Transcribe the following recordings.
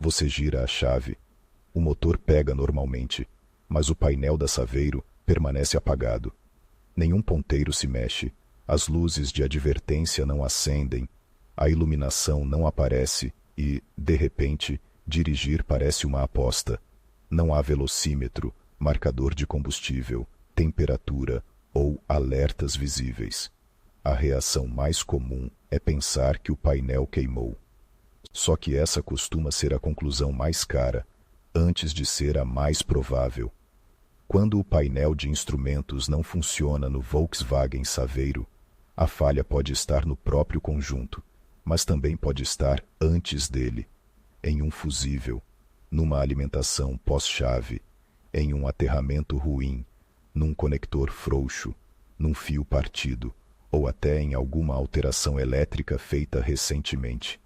Você gira a chave. O motor pega normalmente, mas o painel da Saveiro permanece apagado. Nenhum ponteiro se mexe, as luzes de advertência não acendem, a iluminação não aparece e, de repente, dirigir parece uma aposta. Não há velocímetro, marcador de combustível, temperatura ou alertas visíveis. A reação mais comum é pensar que o painel queimou. Só que essa costuma ser a conclusão mais cara, antes de ser a mais provável. Quando o painel de instrumentos não funciona no Volkswagen Saveiro, a falha pode estar no próprio conjunto, mas também pode estar antes dele, em um fusível, numa alimentação pós-chave, em um aterramento ruim, num conector frouxo, num fio partido, ou até em alguma alteração elétrica feita recentemente.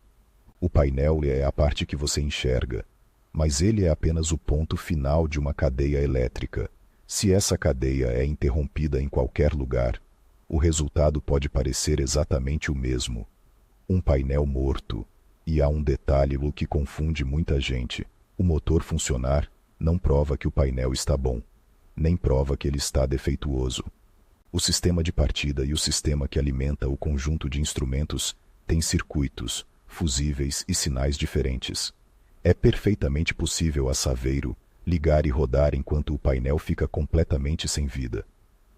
O painel é a parte que você enxerga, mas ele é apenas o ponto final de uma cadeia elétrica. Se essa cadeia é interrompida em qualquer lugar, o resultado pode parecer exatamente o mesmo. Um painel morto. E há um detalhe que confunde muita gente. O motor funcionar não prova que o painel está bom, nem prova que ele está defeituoso. O sistema de partida e o sistema que alimenta o conjunto de instrumentos têm circuitos, fusíveis e sinais diferentes. É perfeitamente possível a Saveiro ligar e rodar enquanto o painel fica completamente sem vida.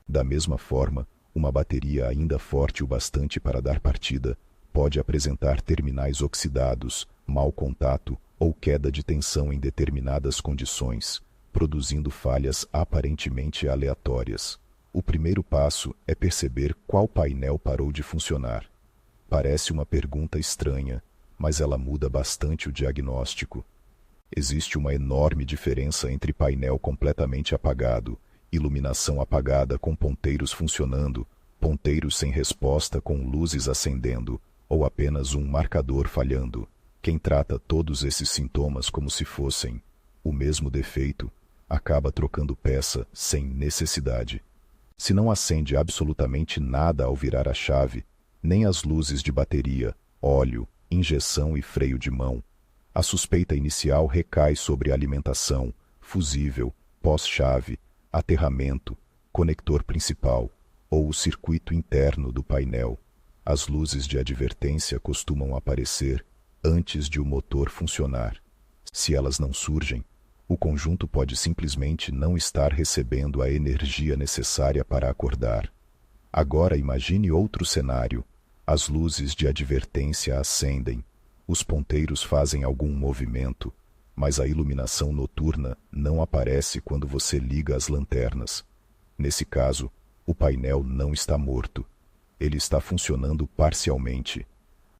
Da mesma forma, uma bateria ainda forte o bastante para dar partida pode apresentar terminais oxidados, mau contato ou queda de tensão em determinadas condições, produzindo falhas aparentemente aleatórias. O primeiro passo é perceber qual painel parou de funcionar. Parece uma pergunta estranha, mas ela muda bastante o diagnóstico. Existe uma enorme diferença entre painel completamente apagado, iluminação apagada com ponteiros funcionando, ponteiros sem resposta com luzes acendendo, ou apenas um marcador falhando. Quem trata todos esses sintomas como se fossem o mesmo defeito, acaba trocando peça sem necessidade. Se não acende absolutamente nada ao virar a chave, nem as luzes de bateria, óleo, injeção e freio de mão, a suspeita inicial recai sobre alimentação, fusível, pós-chave, aterramento, conector principal ou o circuito interno do painel. As luzes de advertência costumam aparecer antes de o motor funcionar. Se elas não surgem, o conjunto pode simplesmente não estar recebendo a energia necessária para acordar. Agora imagine outro cenário. As luzes de advertência acendem, os ponteiros fazem algum movimento, mas a iluminação noturna não aparece quando você liga as lanternas. Nesse caso, o painel não está morto. Ele está funcionando parcialmente.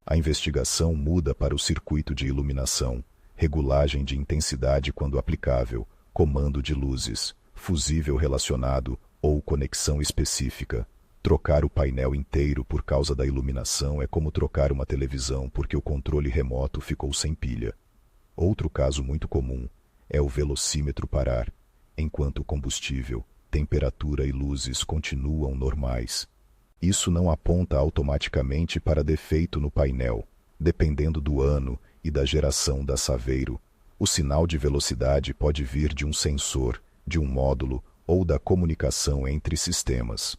A investigação muda para o circuito de iluminação, regulagem de intensidade quando aplicável, comando de luzes, fusível relacionado ou conexão específica. Trocar o painel inteiro por causa da iluminação é como trocar uma televisão porque o controle remoto ficou sem pilha. Outro caso muito comum é o velocímetro parar, enquanto o combustível, temperatura e luzes continuam normais. Isso não aponta automaticamente para defeito no painel. Dependendo do ano e da geração da Saveiro, o sinal de velocidade pode vir de um sensor, de um módulo ou da comunicação entre sistemas.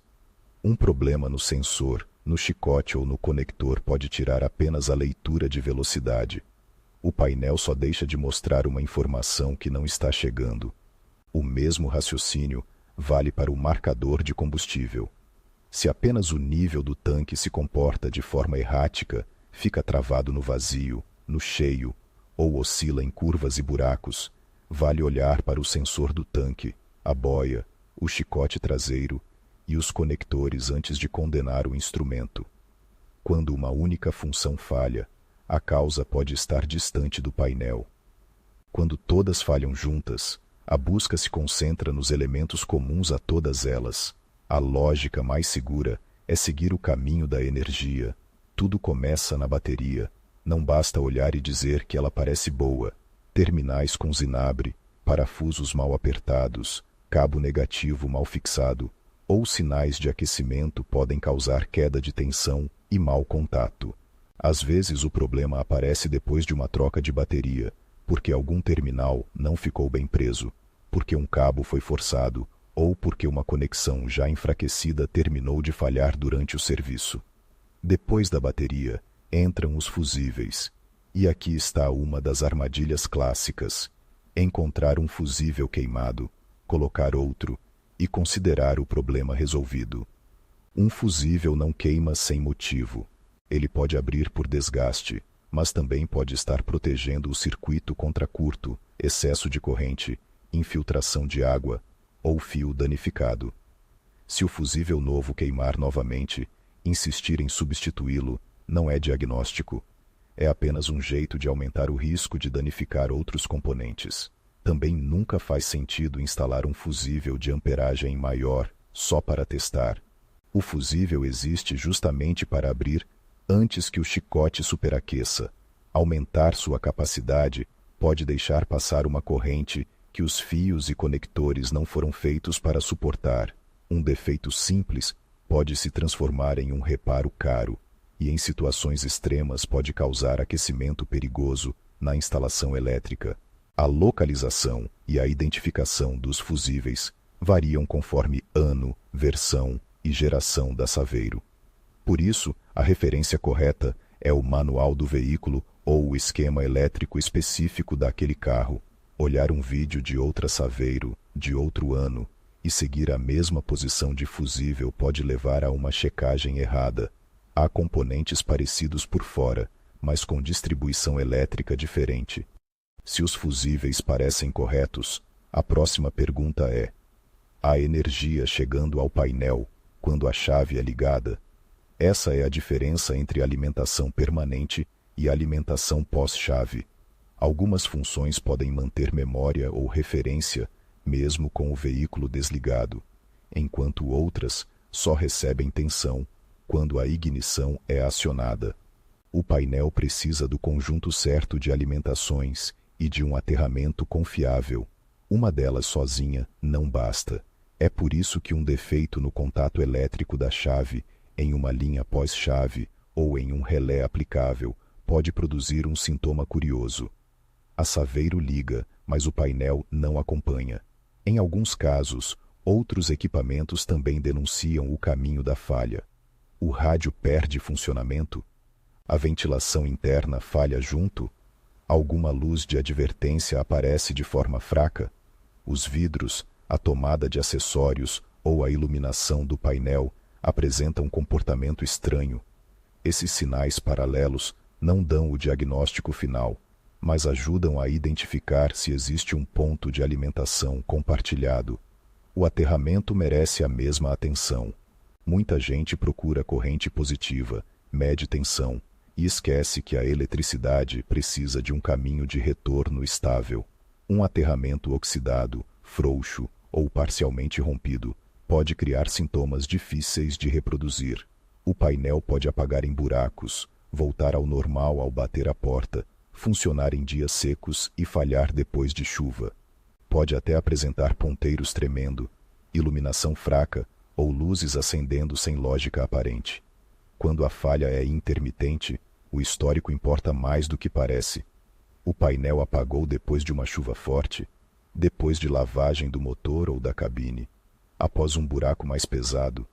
Um problema no sensor, no chicote ou no conector pode tirar apenas a leitura de velocidade. O painel só deixa de mostrar uma informação que não está chegando. O mesmo raciocínio vale para o marcador de combustível. Se apenas o nível do tanque se comporta de forma errática, fica travado no vazio, no cheio, ou oscila em curvas e buracos, vale olhar para o sensor do tanque, a boia, o chicote traseiro e os conectores antes de condenar o instrumento. Quando uma única função falha, a causa pode estar distante do painel. Quando todas falham juntas, a busca se concentra nos elementos comuns a todas elas. A lógica mais segura é seguir o caminho da energia. Tudo começa na bateria. Não basta olhar e dizer que ela parece boa. Terminais com zinabre, parafusos mal apertados, cabo negativo mal fixado, ou sinais de aquecimento podem causar queda de tensão e mau contato. Às vezes o problema aparece depois de uma troca de bateria, porque algum terminal não ficou bem preso, porque um cabo foi forçado ou porque uma conexão já enfraquecida terminou de falhar durante o serviço. Depois da bateria, entram os fusíveis. E aqui está uma das armadilhas clássicas: encontrar um fusível queimado, colocar outro e considerar o problema resolvido. Um fusível não queima sem motivo. Ele pode abrir por desgaste, mas também pode estar protegendo o circuito contra curto, excesso de corrente, infiltração de água ou fio danificado. Se o fusível novo queimar novamente, insistir em substituí-lo não é diagnóstico. É apenas um jeito de aumentar o risco de danificar outros componentes. Também nunca faz sentido instalar um fusível de amperagem maior só para testar. O fusível existe justamente para abrir antes que o chicote superaqueça. Aumentar sua capacidade pode deixar passar uma corrente que os fios e conectores não foram feitos para suportar. Um defeito simples pode se transformar em um reparo caro e, em situações extremas, pode causar aquecimento perigoso na instalação elétrica. A localização e a identificação dos fusíveis variam conforme ano, versão e geração da Saveiro. Por isso, a referência correta é o manual do veículo ou o esquema elétrico específico daquele carro. Olhar um vídeo de outra Saveiro, de outro ano, e seguir a mesma posição de fusível pode levar a uma checagem errada. Há componentes parecidos por fora, mas com distribuição elétrica diferente. Se os fusíveis parecem corretos, a próxima pergunta é: há energia chegando ao painel quando a chave é ligada? Essa é a diferença entre alimentação permanente e alimentação pós-chave. Algumas funções podem manter memória ou referência mesmo com o veículo desligado, enquanto outras só recebem tensão quando a ignição é acionada. O painel precisa do conjunto certo de alimentações e de um aterramento confiável. Uma delas sozinha não basta. É por isso que um defeito no contato elétrico da chave, em uma linha pós-chave ou em um relé aplicável, pode produzir um sintoma curioso. A Saveiro liga, mas o painel não acompanha. Em alguns casos, outros equipamentos também denunciam o caminho da falha. O rádio perde funcionamento? A ventilação interna falha junto? Alguma luz de advertência aparece de forma fraca? Os vidros, a tomada de acessórios ou a iluminação do painel apresentam um comportamento estranho. Esses sinais paralelos não dão o diagnóstico final, mas ajudam a identificar se existe um ponto de alimentação compartilhado. O aterramento merece a mesma atenção. Muita gente procura corrente positiva, mede tensão e esquece que a eletricidade precisa de um caminho de retorno estável. Um aterramento oxidado, frouxo ou parcialmente rompido pode criar sintomas difíceis de reproduzir. O painel pode apagar em buracos, voltar ao normal ao bater a porta, funcionar em dias secos e falhar depois de chuva. Pode até apresentar ponteiros tremendo, iluminação fraca ou luzes acendendo sem lógica aparente. Quando a falha é intermitente, o histórico importa mais do que parece. O painel apagou depois de uma chuva forte, depois de lavagem do motor ou da cabine, após um buraco mais pesado,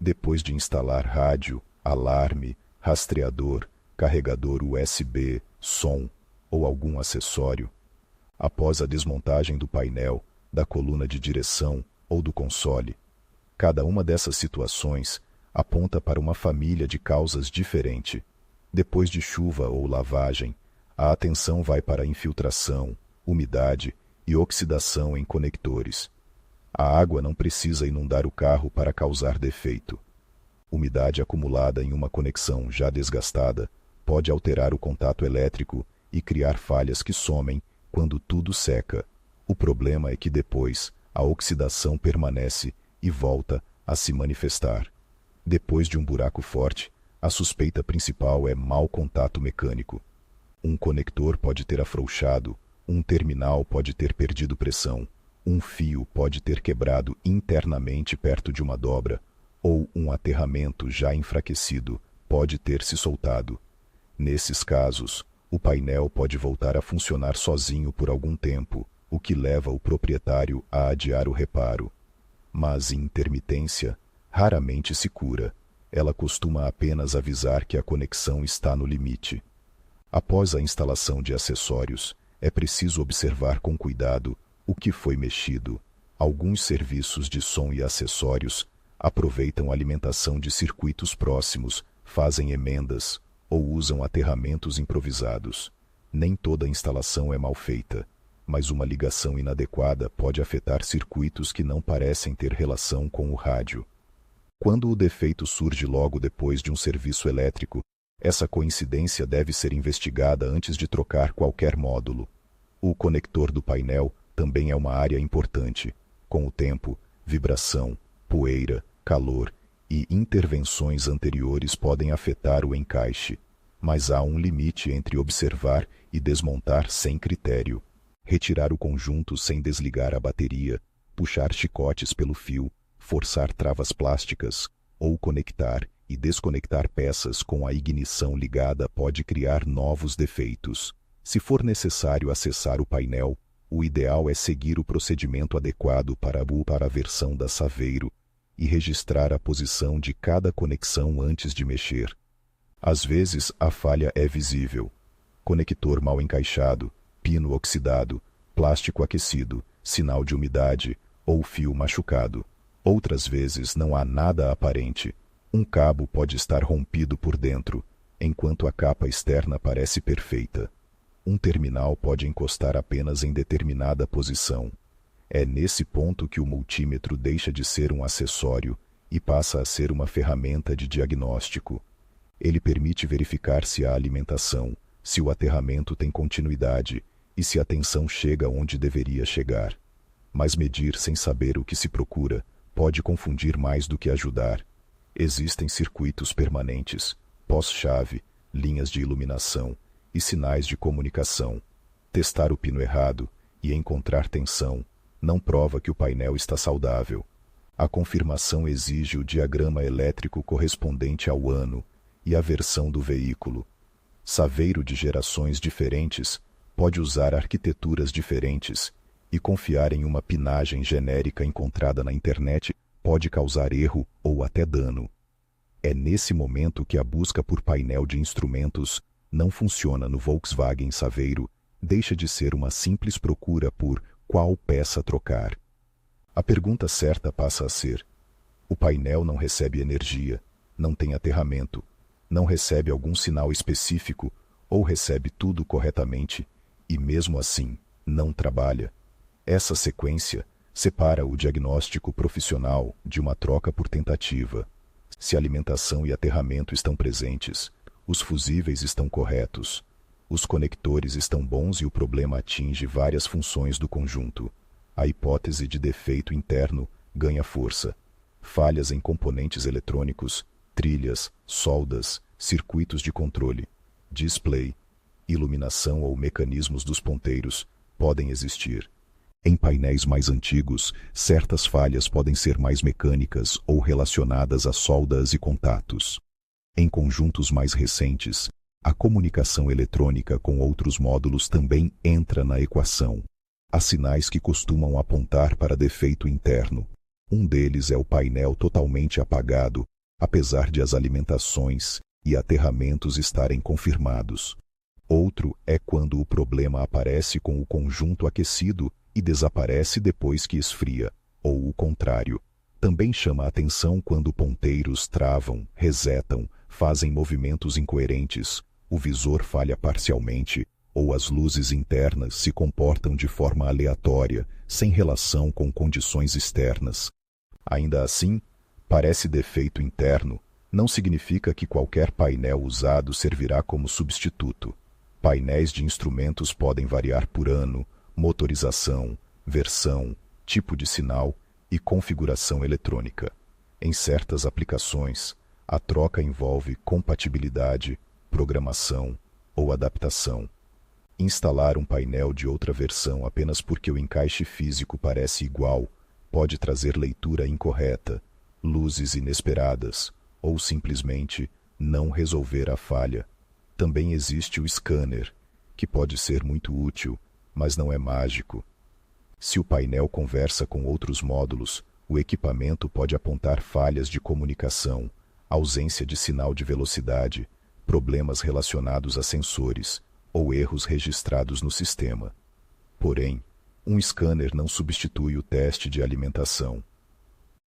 depois de instalar rádio, alarme, rastreador, carregador USB, som ou algum acessório, após a desmontagem do painel, da coluna de direção ou do console. Cada uma dessas situações aponta para uma família de causas diferente. Depois de chuva ou lavagem, a atenção vai para a infiltração, umidade e oxidação em conectores. A água não precisa inundar o carro para causar defeito. Umidade acumulada em uma conexão já desgastada pode alterar o contato elétrico e criar falhas que somem quando tudo seca. O problema é que depois a oxidação permanece e volta a se manifestar. Depois de um buraco forte, a suspeita principal é mau contato mecânico. Um conector pode ter afrouxado, um terminal pode ter perdido pressão, um fio pode ter quebrado internamente perto de uma dobra, ou um aterramento já enfraquecido pode ter se soltado. Nesses casos, O painel pode voltar a funcionar sozinho por algum tempo, o que leva o proprietário a adiar o reparo. Mas intermitência raramente se cura. Ela costuma apenas avisar que a conexão está no limite. Após a instalação de acessórios, é preciso observar com cuidado o que foi mexido. Alguns serviços de som e acessórios aproveitam a alimentação de circuitos próximos, fazem emendas ou usam aterramentos improvisados. Nem toda instalação é mal feita, mas uma ligação inadequada pode afetar circuitos que não parecem ter relação com o rádio. Quando o defeito surge logo depois de um serviço elétrico, essa coincidência deve ser investigada antes de trocar qualquer módulo. O conector do painel também é uma área importante. Com o tempo, vibração, poeira, calor e intervenções anteriores podem afetar o encaixe, mas há um limite entre observar e desmontar sem critério. Retirar o conjunto sem desligar a bateria, puxar chicotes pelo fio, forçar travas plásticas ou conectar e desconectar peças com a ignição ligada pode criar novos defeitos. Se for necessário acessar o painel, o ideal é seguir o procedimento adequado para a versão da Saveiro e registrar a posição de cada conexão antes de mexer. Às vezes, a falha é visível. Conector mal encaixado, pino oxidado, plástico aquecido, sinal de umidade ou fio machucado. Outras vezes não há nada aparente. Um cabo pode estar rompido por dentro, enquanto a capa externa parece perfeita. Um terminal pode encostar apenas em determinada posição. É nesse ponto que o multímetro deixa de ser um acessório e passa a ser uma ferramenta de diagnóstico. Ele permite verificar se há alimentação, se o aterramento tem continuidade e se a tensão chega onde deveria chegar. Mas medir sem saber o que se procura pode confundir mais do que ajudar. Existem circuitos permanentes, pós-chave, linhas de iluminação e sinais de comunicação. Testar o pino errado e encontrar tensão não prova que o painel está saudável. A confirmação exige o diagrama elétrico correspondente ao ano e a versão do veículo. Saveiro de gerações diferentes pode usar arquiteturas diferentes e confiar em uma pinagem genérica encontrada na internet pode causar erro ou até dano. É nesse momento que a busca por painel de instrumentos não funciona no Volkswagen Saveiro, deixa de ser uma simples procura por qual peça trocar. A pergunta certa passa a ser: o painel não recebe energia, não tem aterramento, não recebe algum sinal específico ou recebe tudo corretamente e mesmo assim não trabalha? Essa sequência separa o diagnóstico profissional de uma troca por tentativa. Se alimentação e aterramento estão presentes, os fusíveis estão corretos, os conectores estão bons e o problema atinge várias funções do conjunto, a hipótese de defeito interno ganha força. Falhas em componentes eletrônicos, trilhas, soldas, circuitos de controle, display, iluminação ou mecanismos dos ponteiros podem existir. Em painéis mais antigos, certas falhas podem ser mais mecânicas ou relacionadas a soldas e contatos. Em conjuntos mais recentes, a comunicação eletrônica com outros módulos também entra na equação. Há sinais que costumam apontar para defeito interno. Um deles é o painel totalmente apagado, apesar de as alimentações e aterramentos estarem confirmados. Outro é quando o problema aparece com o conjunto aquecido e desaparece depois que esfria, ou o contrário. Também chama a atenção quando ponteiros travam, resetam, fazem movimentos incoerentes, o visor falha parcialmente, ou as luzes internas se comportam de forma aleatória, sem relação com condições externas. Ainda assim, parece defeito interno, não significa que qualquer painel usado servirá como substituto. Painéis de instrumentos podem variar por ano, motorização, versão, tipo de sinal e configuração eletrônica. Em certas aplicações, a troca envolve compatibilidade, programação ou adaptação. Instalar um painel de outra versão apenas porque o encaixe físico parece igual pode trazer leitura incorreta, luzes inesperadas ou simplesmente não resolver a falha. Também existe o scanner, que pode ser muito útil, mas não é mágico. Se o painel conversa com outros módulos, o equipamento pode apontar falhas de comunicação, ausência de sinal de velocidade, problemas relacionados a sensores ou erros registrados no sistema. Porém, um scanner não substitui o teste de alimentação.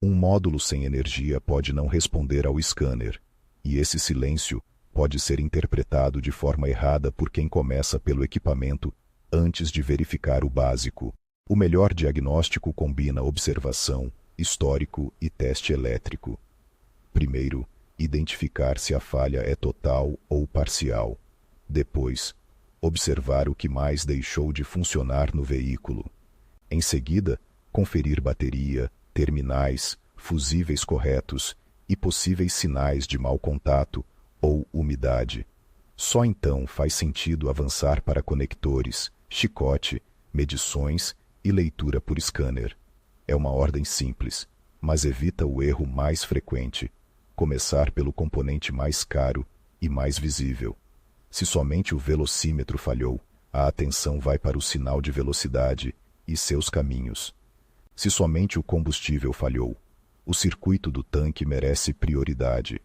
Um módulo sem energia pode não responder ao scanner, e esse silêncio pode ser interpretado de forma errada por quem começa pelo equipamento antes de verificar o básico. O melhor diagnóstico combina observação, histórico e teste elétrico. Primeiro, identificar se a falha é total ou parcial. Depois, observar o que mais deixou de funcionar no veículo. Em seguida, conferir bateria, terminais, fusíveis corretos e possíveis sinais de mau contato ou umidade. Só então faz sentido avançar para conectores, chicote, medições e leitura por scanner. É uma ordem simples, mas evita o erro mais frequente: começar pelo componente mais caro e mais visível. Se somente o velocímetro falhou, a atenção vai para o sinal de velocidade e seus caminhos. Se somente o combustível falhou, o circuito do tanque merece prioridade.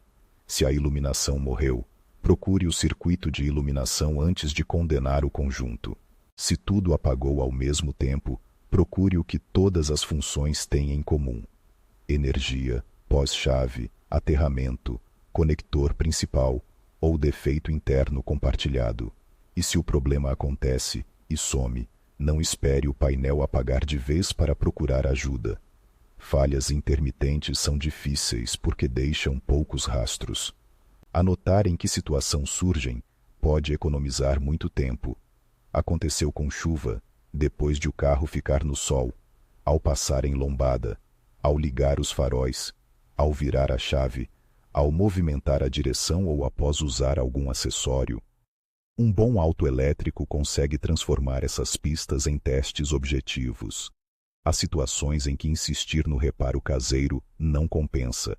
Se a iluminação morreu, procure o circuito de iluminação antes de condenar o conjunto. Se tudo apagou ao mesmo tempo, procure o que todas as funções têm em comum: energia, pós-chave, aterramento, conector principal ou defeito interno compartilhado. E se o problema acontece e some, não espere o painel apagar de vez para procurar ajuda. Falhas intermitentes são difíceis porque deixam poucos rastros. Anotar em que situação surgem pode economizar muito tempo. Aconteceu com chuva, depois de o carro ficar no sol, ao passar em lombada, ao ligar os faróis, ao virar a chave, ao movimentar a direção ou após usar algum acessório. Um bom autoelétrico consegue transformar essas pistas em testes objetivos. Há situações em que insistir no reparo caseiro não compensa.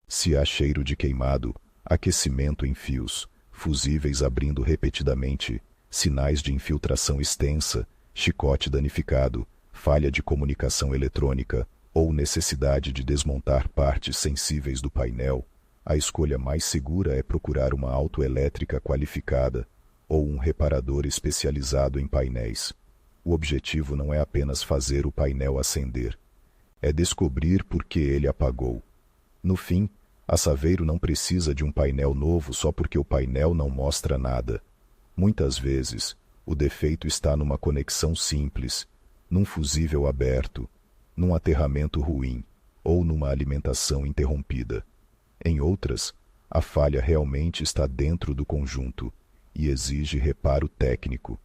Se há cheiro de queimado, aquecimento em fios, fusíveis abrindo repetidamente, sinais de infiltração extensa, chicote danificado, falha de comunicação eletrônica ou necessidade de desmontar partes sensíveis do painel, a escolha mais segura é procurar uma autoelétrica qualificada ou um reparador especializado em painéis. O objetivo não é apenas fazer o painel acender, é descobrir por que ele apagou. No fim, a Saveiro não precisa de um painel novo só porque o painel não mostra nada. Muitas vezes, o defeito está numa conexão simples, num fusível aberto, num aterramento ruim ou numa alimentação interrompida. Em outras, a falha realmente está dentro do conjunto e exige reparo técnico.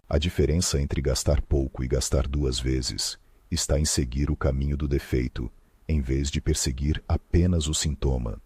A diferença entre gastar pouco e gastar duas vezes está em seguir o caminho do defeito, em vez de perseguir apenas o sintoma.